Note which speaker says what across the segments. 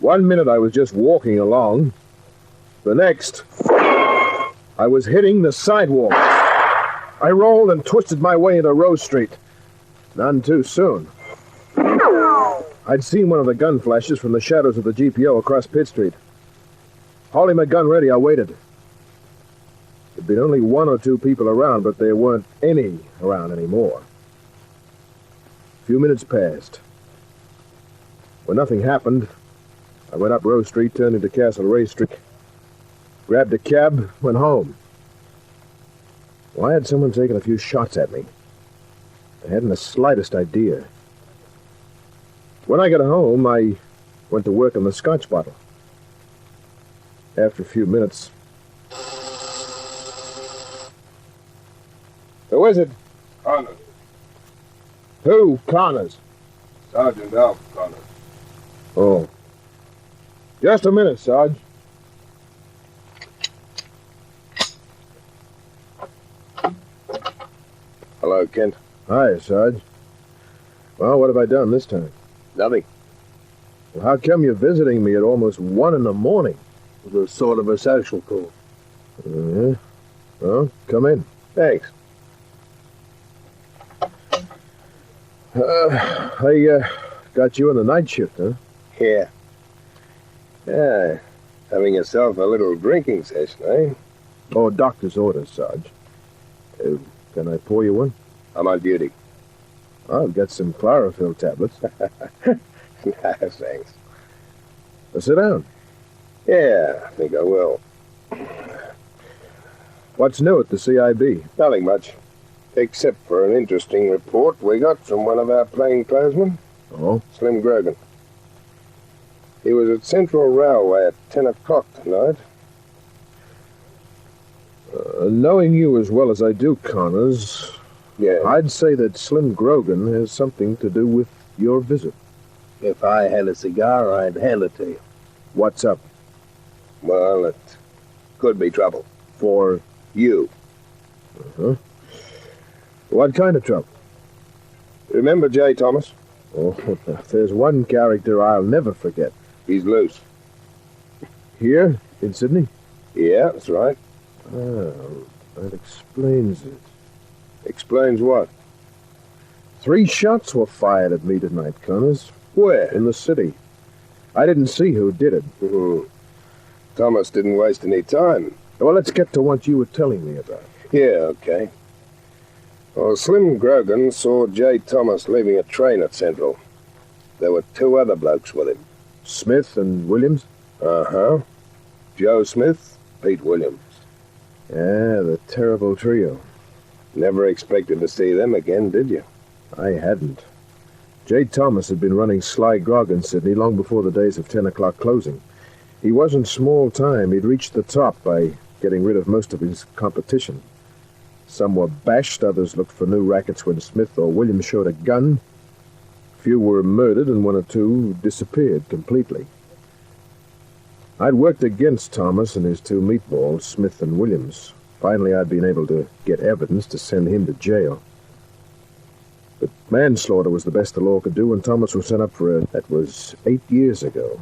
Speaker 1: 1 minute I was just walking along. The next, I was hitting the sidewalk. I rolled and twisted my way into Rose Street. None too soon. I'd seen one of the gun flashes from the shadows of the GPO across Pitt Street. Hauling my gun ready, I waited. There'd been only 1 or 2 people around, but there weren't any around anymore. A few minutes passed. When nothing happened, I went up Rose Street, turned into Castle Ray Street, grabbed a cab, went home. Why had someone taken a few shots at me? I hadn't the slightest idea. When I got home, I went to work on the scotch bottle. After a few minutes... Who is it?
Speaker 2: Connors.
Speaker 1: Who? Connors?
Speaker 2: Sergeant Alf Connors.
Speaker 1: Oh. Just a minute, Sarge.
Speaker 2: Hello, Kent.
Speaker 1: Hi, Sarge. Well, what have I done this time?
Speaker 2: Nothing.
Speaker 1: Well, how come you're visiting me at almost 1 in the morning?
Speaker 2: It was sort of a social call.
Speaker 1: Well, come in.
Speaker 2: Thanks.
Speaker 1: I got you on the night shift, huh?
Speaker 2: Yeah. Yeah. Having yourself a little drinking session, eh?
Speaker 1: Oh, doctor's orders, Sarge. Can I pour you one?
Speaker 2: I'm on duty.
Speaker 1: I've got some chlorophyll tablets.
Speaker 2: Nah, thanks.
Speaker 1: Well, sit down.
Speaker 2: Yeah, I think I will.
Speaker 1: What's new at the CIB?
Speaker 2: Nothing much. Except for an interesting report we got from one of our plainclothesmen.
Speaker 1: Oh?
Speaker 2: Slim Grogan. He was at Central Railway at 10 o'clock tonight.
Speaker 1: Knowing you as well as I do, Connors,
Speaker 2: Yeah.
Speaker 1: I'd say that Slim Grogan has something to do with your visit.
Speaker 2: If I had a cigar, I'd hand it to you.
Speaker 1: What's up?
Speaker 2: Well, it could be trouble.
Speaker 1: For
Speaker 2: You.
Speaker 1: what kind of trouble?
Speaker 2: Remember J. Thomas?
Speaker 1: Oh, if there's one character I'll never forget.
Speaker 2: He's loose.
Speaker 1: Here, in Sydney?
Speaker 2: Yeah, that's right.
Speaker 1: Oh, that explains it.
Speaker 2: Explains what?
Speaker 1: 3 shots were fired at me tonight, Connors.
Speaker 2: Where?
Speaker 1: In the city. I didn't see who did it.
Speaker 2: Thomas didn't waste any time.
Speaker 1: Well, let's get to what you were telling me about.
Speaker 2: Yeah, okay. Well, Slim Grogan saw J. Thomas leaving a train at Central. There were 2 other blokes with him.
Speaker 1: Smith and Williams?
Speaker 2: Uh-huh. Joe Smith, Pete Williams.
Speaker 1: Yeah, the terrible trio.
Speaker 2: Never expected to see them again, did you?
Speaker 1: I hadn't. J. Thomas had been running sly grog in Sydney long before the days of 10 o'clock closing. He wasn't small time. He'd reached the top by getting rid of most of his competition. Some were bashed, others looked for new rackets when Smith or Williams showed a gun. Few were murdered, and 1 or 2 disappeared completely. I'd worked against Thomas and his 2 meatballs, Smith and Williams. Finally, I'd been able to get evidence to send him to jail. But manslaughter was the best the law could do, and Thomas was sent up for it. That was 8 years ago.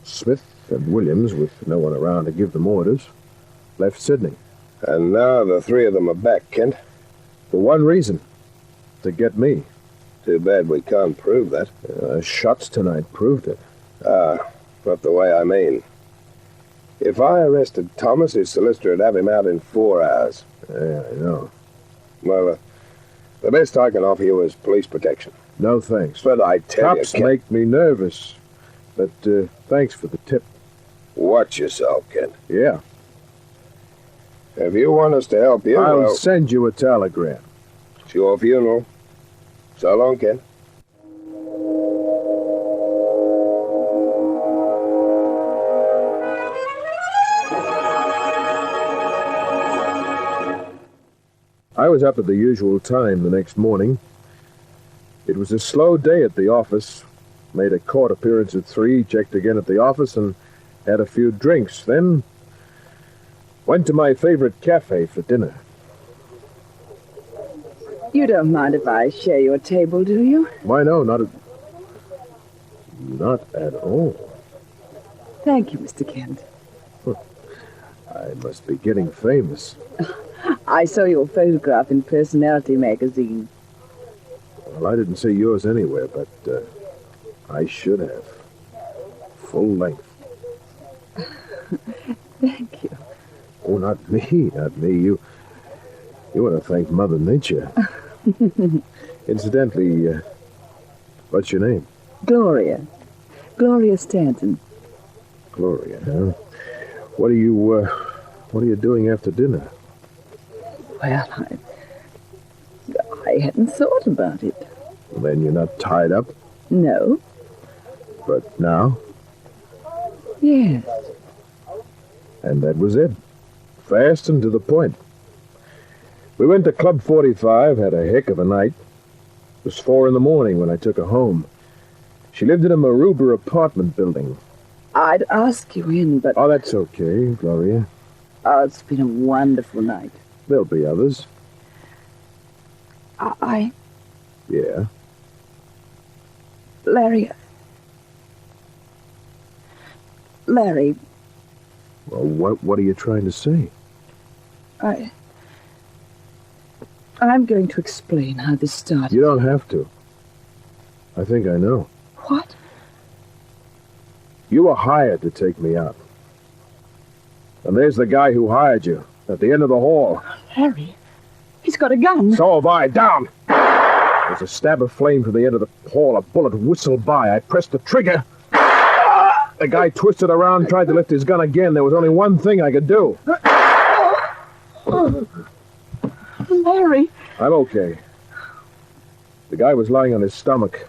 Speaker 1: Smith and Williams, with no one around to give them orders, left Sydney.
Speaker 2: And now the 3 of them are back, Kent.
Speaker 1: For one reason. To get me.
Speaker 2: Too bad we can't prove that.
Speaker 1: Shots tonight proved it.
Speaker 2: Not the way I mean. If I arrested Thomas, his solicitor would have him out in 4 hours.
Speaker 1: Yeah, I know.
Speaker 2: Well, the best I can offer you is police protection.
Speaker 1: No thanks.
Speaker 2: But I tell
Speaker 1: Cops
Speaker 2: you, Kent,
Speaker 1: make me nervous. But thanks for the tip.
Speaker 2: watch yourself, Kent.
Speaker 1: Yeah.
Speaker 2: If you want us to help you,
Speaker 1: I'll send you a telegram.
Speaker 2: It's your funeral. So long, Kent.
Speaker 1: I was up at the usual time the next morning. It was a slow day at the office. Made a court appearance at 3, checked again at the office, and had a few drinks. Then went to my favorite cafe for dinner.
Speaker 3: You don't mind if I share your table, do you?
Speaker 1: Why, no, not at all.
Speaker 3: Thank you, Mr. Kent.
Speaker 1: I must be getting famous.
Speaker 3: I saw your photograph in Personality magazine.
Speaker 1: Well, I didn't see yours anywhere, but I should have. Full length.
Speaker 3: Thank you.
Speaker 1: Oh, not me, not me. You want to thank Mother Nature. Incidentally, what's your name?
Speaker 3: Gloria. Gloria Stanton.
Speaker 1: Gloria, huh? What are you doing after dinner?
Speaker 3: Well, I hadn't thought about it.
Speaker 1: Well, then you're not tied up,
Speaker 3: No?
Speaker 1: but now?
Speaker 3: Yes.
Speaker 1: And that was it. Fast and to the point. We went to Club 45, had a heck of a night. It was 4 in the morning when I took her home. She lived in a Maruba apartment building.
Speaker 3: I'd ask you in, but...
Speaker 1: Oh, that's okay, Gloria.
Speaker 3: Oh, it's been a wonderful night.
Speaker 1: There'll be others. Yeah?
Speaker 3: Larry... Larry,
Speaker 1: Well, what are you trying to say?
Speaker 3: I'm going to explain how this started.
Speaker 1: You don't have to. I think I know.
Speaker 3: What?
Speaker 1: You were hired to take me out. And there's the guy who hired you, at the end of the hall.
Speaker 3: Larry, he's got a gun.
Speaker 1: So have I. Down! There's a stab of flame from the end of the hall. A bullet whistled by. I pressed the trigger. The guy twisted around, tried to lift his gun again. There was only one thing I could do.
Speaker 3: Larry.
Speaker 1: I'm okay. The guy was lying on his stomach.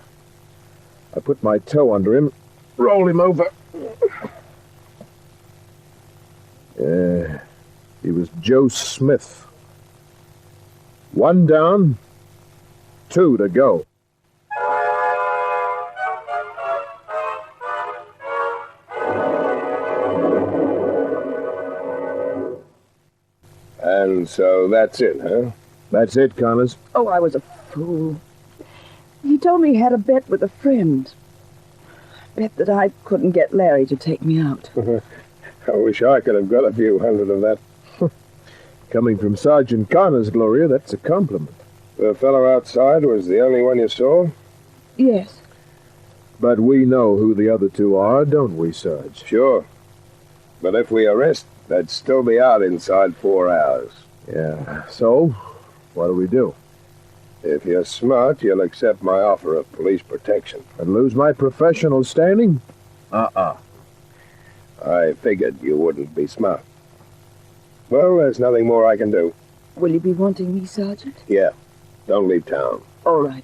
Speaker 1: I put my toe under him, rolled him over. He was Joe Smith. 1 down, 2 to go.
Speaker 2: And so that's it, huh?
Speaker 1: That's it, Connors.
Speaker 3: Oh, I was a fool. He told me he had a bet with a friend. Bet that I couldn't get Larry to take me out.
Speaker 2: I wish I could have got a few hundred of that.
Speaker 1: Coming from Sergeant Connors, Gloria, that's a compliment.
Speaker 2: The fellow outside was the only one you saw?
Speaker 3: Yes.
Speaker 1: But we know who the other 2 are, don't we, Sarge?
Speaker 2: Sure. But if we arrest, they'd still be out inside 4 hours.
Speaker 1: Yeah. So, what do we do?
Speaker 2: If you're smart, you'll accept my offer of police protection.
Speaker 1: And lose my professional standing?
Speaker 2: I figured you wouldn't be smart. Well, there's nothing more I can do.
Speaker 3: Will you be wanting me, Sergeant?
Speaker 2: Yeah. Don't leave town.
Speaker 3: All right.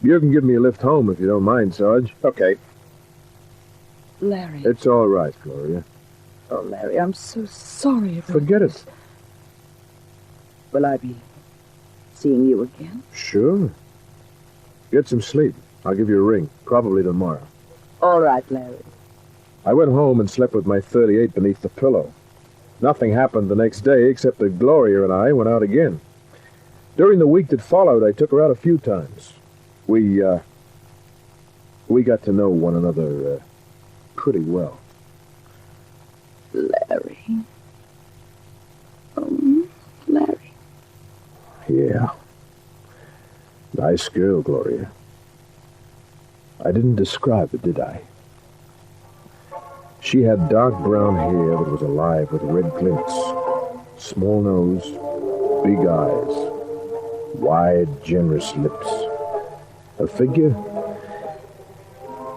Speaker 1: You can give me a lift home if you don't mind, Sarge.
Speaker 2: Okay.
Speaker 3: Larry.
Speaker 1: It's all right, Gloria.
Speaker 3: Oh, Larry, I'm so sorry about
Speaker 1: Forget
Speaker 3: this.
Speaker 1: it.
Speaker 3: Will I be seeing you again?
Speaker 1: Sure. Get some sleep. I'll give you a ring, probably tomorrow.
Speaker 3: All right, Larry.
Speaker 1: I went home and slept with my .38 beneath the pillow. Nothing happened the next day except that Gloria and I went out again. During the week that followed, I took her out a few times. We got to know one another pretty well.
Speaker 3: Larry. Oh, Larry.
Speaker 1: Yeah. Nice girl, Gloria. I didn't describe it, did I? She had dark brown hair that was alive with red glints, small nose, big eyes, wide, generous lips. Her figure?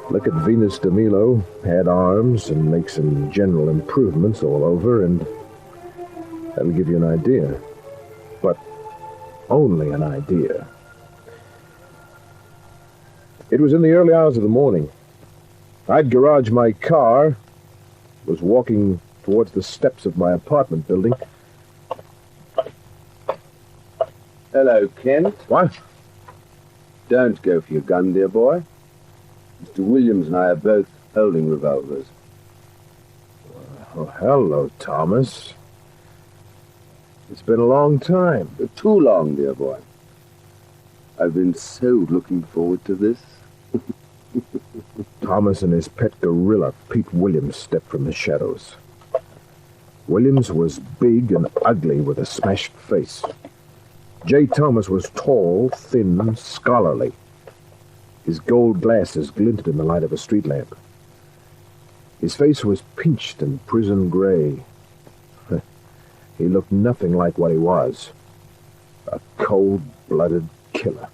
Speaker 1: Look at Venus de Milo, had arms and make some general improvements all over, and that'll give you an idea. But only an idea. It was in the early hours of the morning. I'd garaged my car, was walking towards the steps of my apartment building.
Speaker 4: Hello, Kent.
Speaker 1: What?
Speaker 4: Don't go for your gun, dear boy. Mr. Williams and I are both holding revolvers.
Speaker 1: Oh, hello, Thomas. It's been a long time.
Speaker 4: Too long, dear boy. I've been so looking forward to this.
Speaker 1: Thomas and his pet gorilla, Pete Williams, stepped from the shadows. Williams was big and ugly with a smashed face. J. Thomas was tall, thin, scholarly. His gold glasses glinted in the light of a street lamp. His face was pinched and prison gray. He looked nothing like what he was. A cold-blooded killer.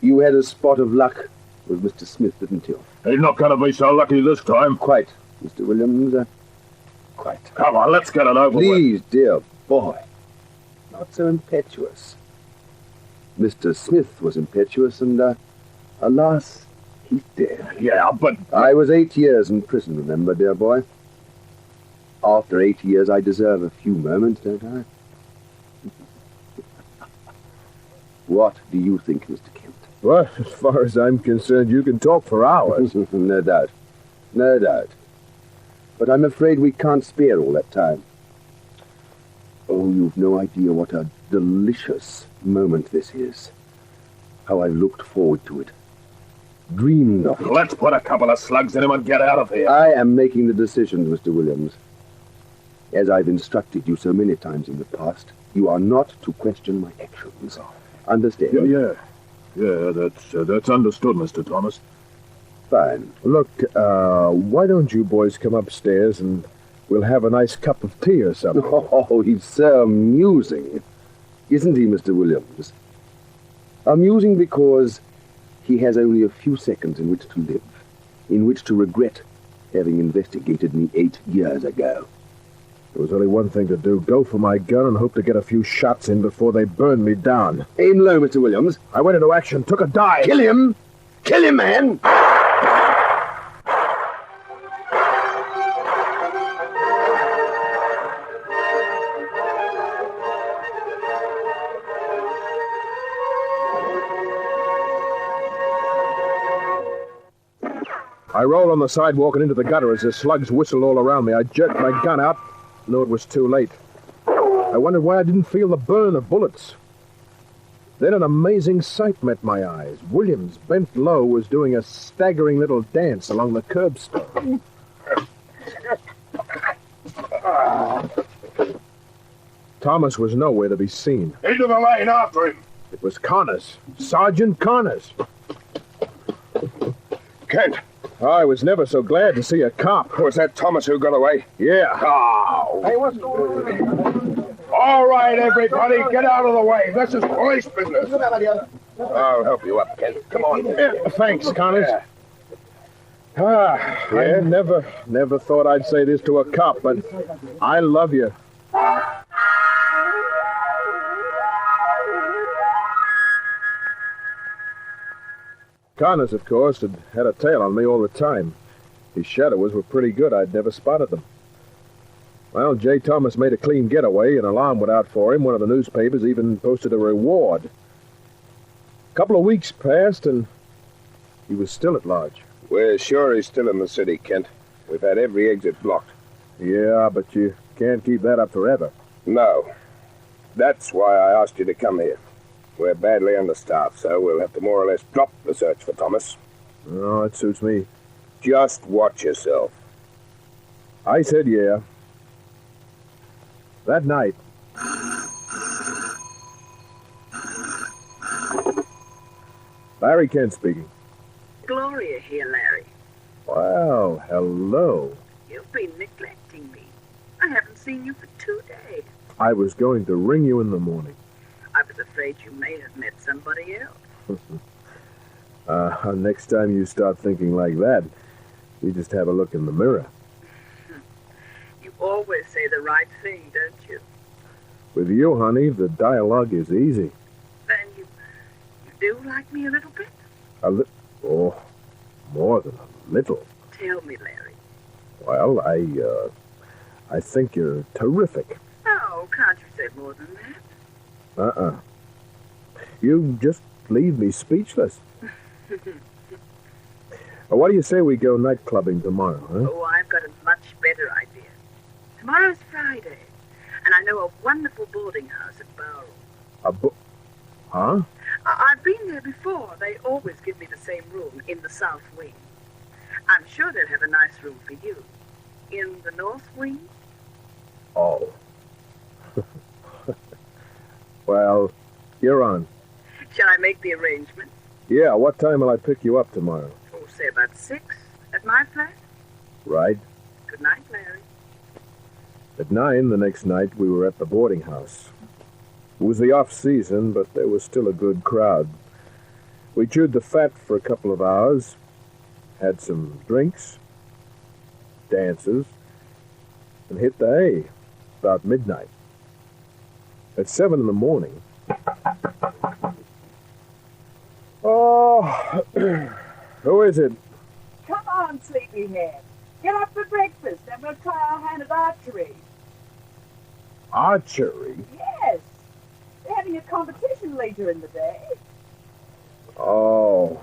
Speaker 4: You had a spot of luck with Mr. Smith, didn't you?
Speaker 5: He's not going to be so lucky this time.
Speaker 4: Quite, Mr. Williams. Quite.
Speaker 5: Come on, let's get it over with.
Speaker 4: Please, dear boy. Not so impetuous. Mr. Smith was impetuous, and, alas, he's dead.
Speaker 5: Yeah, but...
Speaker 4: I was 8 years in prison, remember, dear boy? After 8 years, I deserve a few moments, don't I? What do you think, Mr. Kent?
Speaker 1: Well, as far as I'm concerned, you can talk for hours.
Speaker 4: No doubt. No doubt. But I'm afraid we can't spare all that time. Oh, you've no idea what a delicious moment this is. How I've looked forward to it. Dreamed of it.
Speaker 5: Let's put a couple of slugs in him and get out of here.
Speaker 4: I am making the decisions, Mr. Williams. As I've instructed you so many times in the past, you are not to question my actions. Understand?
Speaker 5: Yeah, that's understood, Mr. Thomas.
Speaker 4: Fine.
Speaker 1: Look, why don't you boys come upstairs and we'll have a nice cup of tea or something?
Speaker 4: Oh, he's so amusing. Isn't he, Mr. Williams? Amusing because he has only a few seconds in which to live, in which to regret having investigated me 8 years ago.
Speaker 1: There was only one thing to do, go for my gun and hope to get a few shots in before they burned me down.
Speaker 4: Aim low, Mr. Williams.
Speaker 1: I went into action, took a dive.
Speaker 4: Kill him! Kill him, man!
Speaker 1: I rolled on the sidewalk and into the gutter as the slugs whistled all around me. I jerked my gun out, knew it was too late. I wondered why I didn't feel the burn of bullets. Then an amazing sight met my eyes. Williams, bent low, was doing a staggering little dance along the curbstone. Thomas was nowhere to be seen.
Speaker 5: Into the lane after him.
Speaker 1: It was Connors, Sergeant Connors.
Speaker 2: Kent,
Speaker 1: I was never so glad to see a cop.
Speaker 2: was that Thomas who got away?
Speaker 1: Yeah.
Speaker 2: Oh.
Speaker 1: Hey, what's going on?
Speaker 2: All right, everybody, get out of the way. This is police business. I'll help you up, Kent. Come on.
Speaker 1: Yeah, thanks, Connors. I never thought I'd say this to a cop, but I love you. Connors, of course, had a tail on me all the time. His shadows were pretty good. I'd never spotted them. Well, J. Thomas made a clean getaway. An alarm went out for him. One of the newspapers even posted a reward. A couple of weeks passed, and he was still at large.
Speaker 2: We're sure he's still in the city, Kent. We've had every exit blocked.
Speaker 1: Yeah, but you can't keep that up forever.
Speaker 2: No. That's why I asked you to come here. We're badly understaffed, so we'll have to more or less drop the search for Thomas.
Speaker 1: Oh, it suits me.
Speaker 2: Just watch yourself.
Speaker 1: I said yeah. That night... Larry Kent speaking.
Speaker 6: Gloria here, Larry.
Speaker 1: Well, hello.
Speaker 6: You've been neglecting me. I haven't seen you for 2 days.
Speaker 1: I was going to ring you in the morning.
Speaker 6: I was afraid you may have met somebody else.
Speaker 1: Next time you start thinking like that, you just have a look in the mirror.
Speaker 6: You always say the right thing, don't you?
Speaker 1: With you, honey, the dialogue is easy.
Speaker 6: Then you do like me a little bit?
Speaker 1: Oh, more than a little.
Speaker 6: Tell me, Larry.
Speaker 1: Well, I think you're terrific.
Speaker 6: Oh, can't you say more than that?
Speaker 1: You just leave me speechless. What do you say we go night clubbing tomorrow, huh?
Speaker 6: Oh, I've got a much better idea. Tomorrow's Friday, and I know a wonderful boarding house at Barrow.
Speaker 1: Huh?
Speaker 6: I've been there before. They always give me the same room in the south wing. I'm sure they'll have a nice room for you. In the north wing?
Speaker 1: Oh. Well, you're on.
Speaker 6: Shall I make the arrangement?
Speaker 1: Yeah, what time will I pick you up tomorrow?
Speaker 6: Oh, say about 6 at my flat?
Speaker 1: Right.
Speaker 6: Good night, Larry.
Speaker 1: At 9 the next night, we were at the boarding house. It was the off-season, but there was still a good crowd. We chewed the fat for a couple of hours, had some drinks, dances, and hit the hay about midnight. At 7 in the morning... Oh, who is it?
Speaker 3: Come on, sleepyhead. Get up for breakfast and we'll try our hand at archery.
Speaker 1: Archery?
Speaker 3: Yes. They're having a competition later in the day.
Speaker 1: Oh,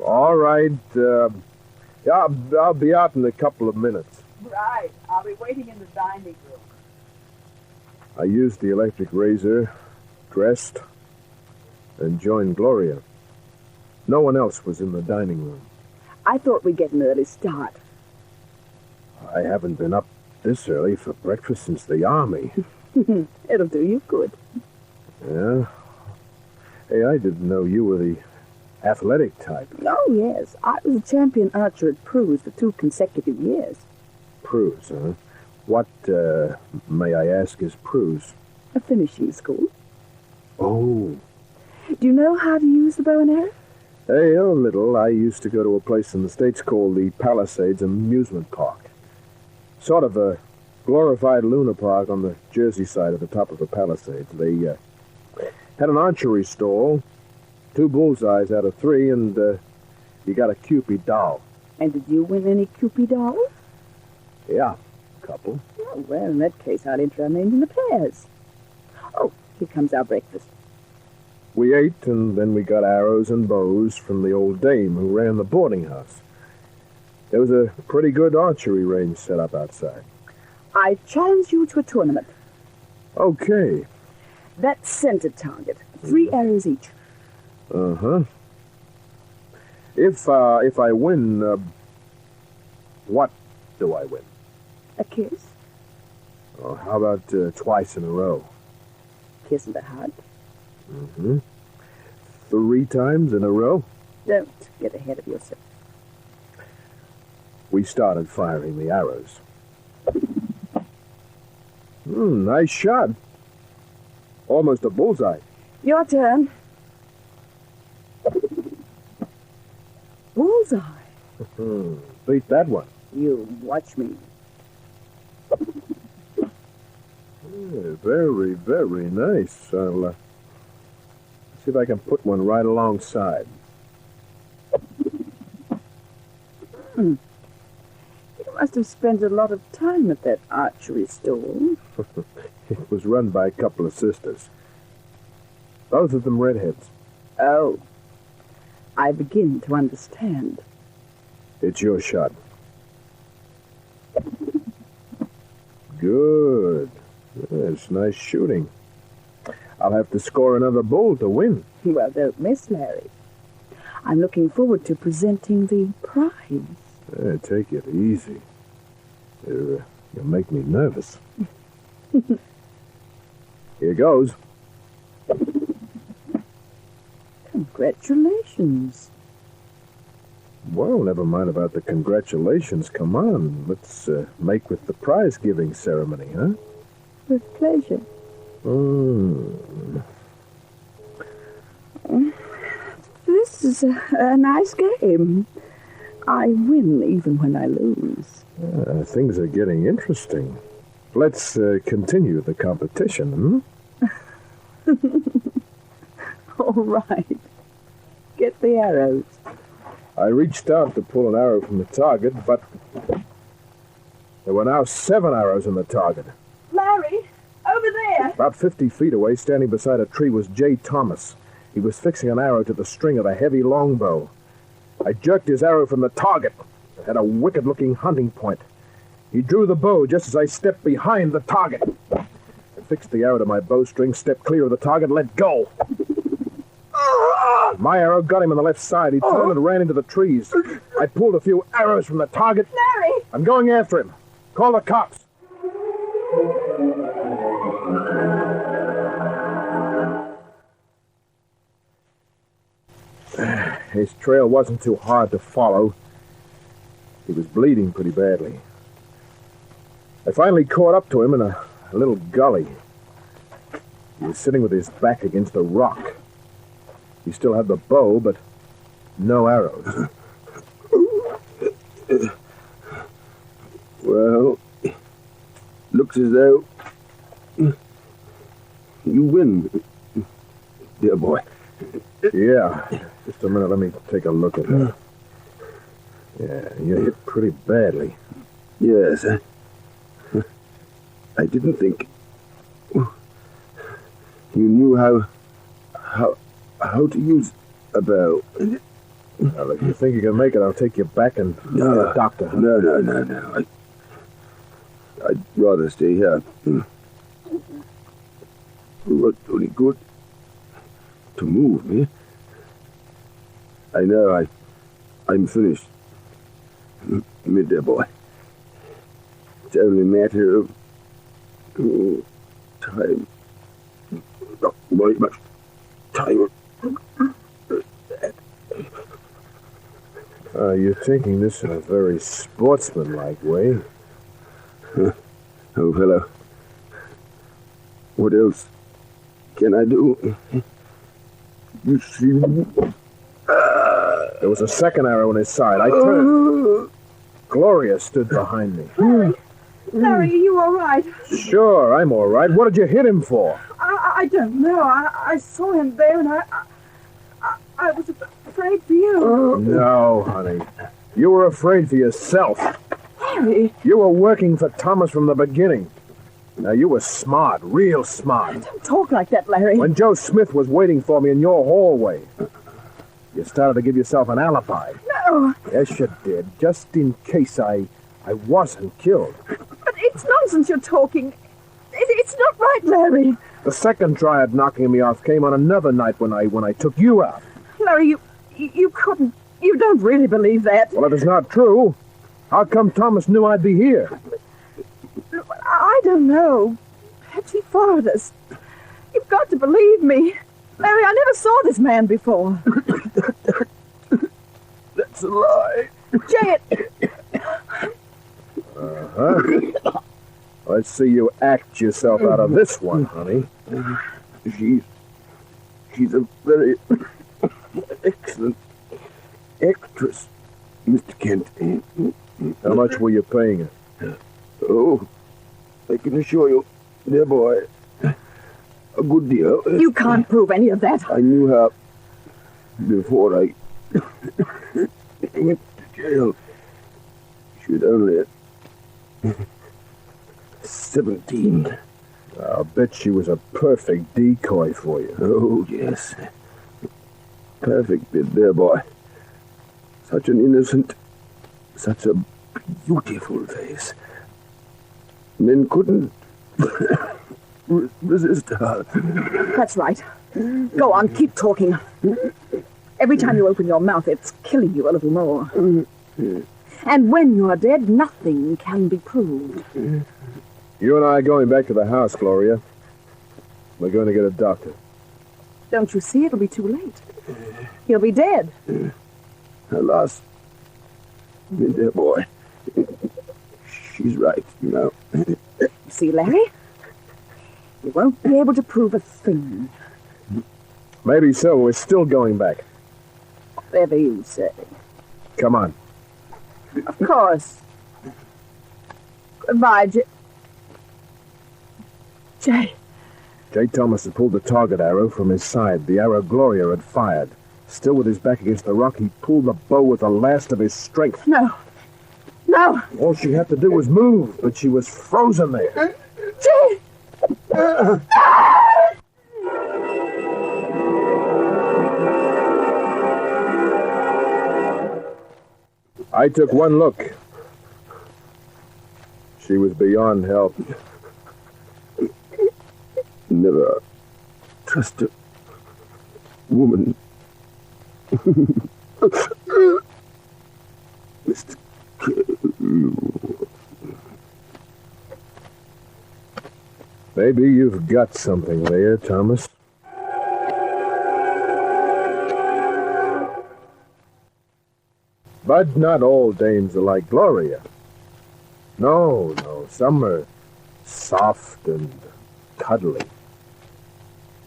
Speaker 1: all right. Yeah, I'll be out in a couple of minutes.
Speaker 3: Right. I'll be waiting in the dining room.
Speaker 1: I used the electric razor, dressed, and joined Gloria. No one else was in the dining room.
Speaker 3: I thought we'd get an early start.
Speaker 1: I haven't been up this early for breakfast since the army.
Speaker 3: It'll do you good.
Speaker 1: Yeah? Hey, I didn't know you were the athletic type.
Speaker 3: Oh, yes. I was a champion archer at Prue's for 2 consecutive years.
Speaker 1: Prue's, huh? What, may I ask, is Prue's?
Speaker 3: A finishing school.
Speaker 1: Oh.
Speaker 3: Do you know how to use the bow and arrow?
Speaker 1: Hey, a little. I used to go to a place in the States called the Palisades Amusement Park. Sort of a glorified Luna Park on the Jersey side at the top of the Palisades. They had an archery stall, 2 bullseyes out of 3, and you got a Cupid doll.
Speaker 3: And did you win any Cupid dolls?
Speaker 1: Yeah, a couple.
Speaker 3: Oh, well, in that case, I'll enter our names in the pairs. Oh, here comes our breakfast.
Speaker 1: We ate, and then we got arrows and bows from the old dame who ran the boarding house. There was a pretty good archery range set up outside.
Speaker 3: I challenge you to a tournament.
Speaker 1: Okay.
Speaker 3: That center target. 3 arrows each.
Speaker 1: Uh-huh. If I win, what do I win?
Speaker 3: A kiss.
Speaker 1: Oh, how about twice in a row?
Speaker 3: Kiss and a hug.
Speaker 1: Mm-hmm. 3 times in a row?
Speaker 3: Don't get ahead of yourself.
Speaker 1: We started firing the arrows. Nice shot. Almost a bullseye.
Speaker 3: Your turn. Bullseye.
Speaker 1: Beat that one.
Speaker 3: You watch me.
Speaker 1: Yeah, very, very nice. I'll see if I can put one right alongside.
Speaker 3: You must have spent a lot of time at that archery stall.
Speaker 1: It was run by a couple of sisters. Both of them redheads.
Speaker 3: Oh. I begin to understand.
Speaker 1: It's your shot. Good. That's nice shooting. I'll have to score another bull to win.
Speaker 3: Well, don't miss, Larry. I'm looking forward to presenting the prize.
Speaker 1: Take it easy. You make me nervous. Here goes.
Speaker 3: Congratulations.
Speaker 1: Well, never mind about the congratulations. Come on, let's make with the prize-giving ceremony, huh?
Speaker 3: With pleasure. This is a nice game. I win even when I lose.
Speaker 1: Things are getting interesting. Let's continue the competition,
Speaker 3: All right. Get the arrows.
Speaker 1: I reached out to pull an arrow from the target, but there were now 7 arrows in the target.
Speaker 3: Larry, over there.
Speaker 1: About 50 feet away, standing beside a tree, was J. Thomas. He was fixing an arrow to the string of a heavy longbow. I jerked his arrow from the target. It had a wicked-looking hunting point. He drew the bow just as I stepped behind the target. I fixed the arrow to my bowstring, stepped clear of the target, let go. My arrow got him on the left side. He turned and ran into the trees. I pulled a few arrows from the target.
Speaker 3: Larry!
Speaker 1: I'm going after him. Call the cops. His trail wasn't too hard to follow. He was bleeding pretty badly. I finally caught up to him in a little gully. He was sitting with his back against a rock. He still had the bow, but no arrows.
Speaker 4: Well, looks as though you win, dear boy.
Speaker 1: Yeah. Just a minute, let me take a look at that. Yeah, you hit pretty badly.
Speaker 4: Yes, I didn't think you knew how to use a bow.
Speaker 1: Well, if you think you can make it, I'll take you back and see a doctor.
Speaker 4: No. I'd rather stay here. It was only good to move me. I know I'm finished. Me, dear boy. It's only a matter of time. Not very much time.
Speaker 1: You're taking this in a very sportsmanlike way.
Speaker 4: Oh, fellow. What else can I do? You see...
Speaker 1: There was a second arrow in his side. I turned. Gloria stood behind me.
Speaker 3: Larry, are you all right?
Speaker 1: Sure, I'm all right. What did you hit him for?
Speaker 3: I don't know. I saw him there, and I was afraid for you.
Speaker 1: No, honey. You were afraid for yourself.
Speaker 3: Larry!
Speaker 1: You were working for Thomas from the beginning. Now, you were smart, real smart.
Speaker 3: Don't talk like that, Larry.
Speaker 1: When Joe Smith was waiting for me in your hallway, you started to give yourself an alibi.
Speaker 3: No!
Speaker 1: Yes, you did, just in case I wasn't killed.
Speaker 3: But it's nonsense you're talking. It's not right, Larry.
Speaker 1: The second try at knocking me off came on another night when I took you out.
Speaker 3: Larry, you couldn't. You don't really believe that.
Speaker 1: Well, if it's not true, how come Thomas knew I'd be here?
Speaker 3: I don't know. Perhaps he followed us. You've got to believe me. Larry, I never saw this man before.
Speaker 1: That's a lie.
Speaker 3: Jay,
Speaker 1: Uh-huh. Let's see you act yourself out of this one, honey.
Speaker 4: She's a very excellent actress, Mr. Kent.
Speaker 1: How much were you paying her?
Speaker 4: Oh, I can assure you, dear boy, a good deal.
Speaker 3: you can't prove any of that.
Speaker 4: I knew her before I went to jail. She was only 17.
Speaker 1: I'll bet she was a perfect decoy for you.
Speaker 4: Oh, yes. Perfect, dear boy. Such an innocent, such a beautiful face. Men couldn't resist her.
Speaker 3: That's right. Go on, keep talking. Every time you open your mouth, it's killing you a little more. And when you're dead, nothing can be proved.
Speaker 1: You and I are going back to the house, Gloria. We're going to get a doctor.
Speaker 3: Don't you see? It'll be too late. He'll be dead.
Speaker 4: Alas, dear boy. She's right, you know.
Speaker 3: See, Larry? You won't be able to prove a thing.
Speaker 1: Maybe so. We're still going back.
Speaker 3: Whatever you say.
Speaker 1: Come on.
Speaker 3: Of course. Goodbye, Jay.
Speaker 1: Jay Thomas had pulled the target arrow from his side. The arrow Gloria had fired. Still with his back against the rock, he pulled the bow with the last of his strength.
Speaker 3: No. No.
Speaker 1: All she had to do was move, but she was frozen there.
Speaker 3: Jay!
Speaker 1: I took one look. She was beyond help.
Speaker 4: Never trust a woman. Mr.
Speaker 1: Maybe you've got something there, Thomas. But not all dames are like Gloria. No, some are soft and cuddly.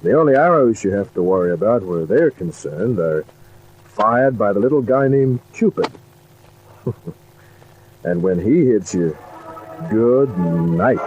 Speaker 1: The only arrows you have to worry about where they're concerned are fired by the little guy named Cupid. And when he hits you, good night.